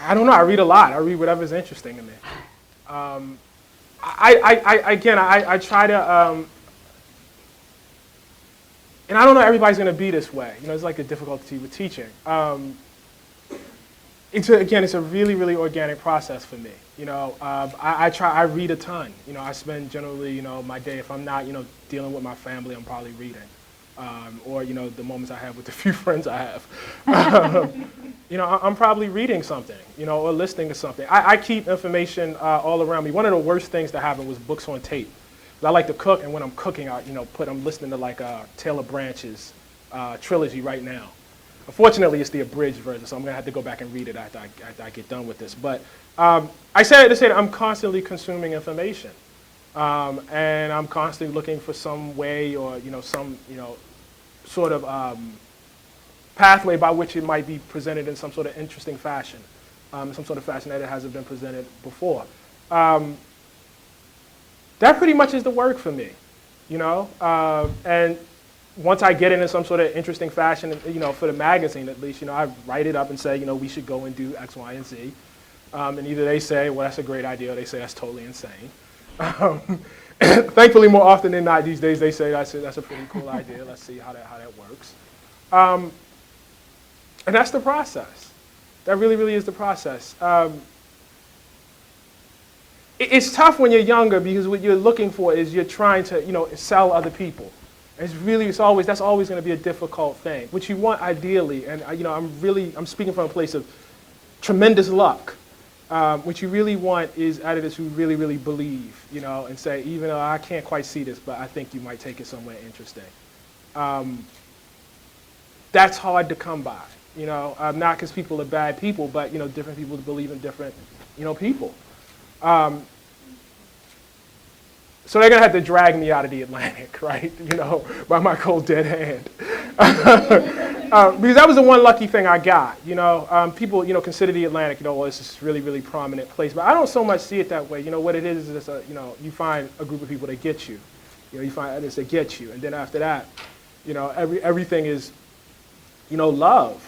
I don't know. I read a lot. I read whatever's interesting to me. I try to, and I don't know everybody's going to be this way. It's like the difficulty with teaching. It's a really, really organic process for me. I read a ton. I spend generally, my day, if I'm not, dealing with my family, I'm probably reading. Or, the moments I have with the few friends I have. I'm probably reading something, or listening to something. I keep information all around me. One of the worst things that happened was books on tape. I like to cook, and when I'm cooking, I'm listening to like Taylor Branch's trilogy right now. Unfortunately, it's the abridged version, so I'm going to have to go back and read it after I get done with this. But I say to say that I'm constantly consuming information, and I'm constantly looking for some way or some sort of pathway by which it might be presented in some sort of interesting fashion, some sort of fashion that it hasn't been presented before. That pretty much is the work for me, and once I get into some sort of interesting fashion, for the magazine at least, I write it up and say, we should go and do X, Y, and Z. And either they say, well, that's a great idea, or they say that's totally insane. Thankfully, more often than not these days, they say that's a pretty cool idea. Let's see how that works. And that's the process. That really, really is the process. It's tough when you're younger because what you're looking for is you're trying to, sell other people. That's always going to be a difficult thing. What you want ideally, and I'm speaking from a place of tremendous luck. What you really want is editors who really, really believe, and say, even though I can't quite see this, but I think you might take it somewhere interesting. That's hard to come by, not because people are bad people, but different people believe in different, people. So they're going to have to drag me out of the Atlantic, right, by my cold dead hand. Because that was the one lucky thing I got, People, consider the Atlantic, well, it's this really, really prominent place. But I don't so much see it that way. What it is you find a group of people that get you. You find others that get you. And then after that, everything is, love.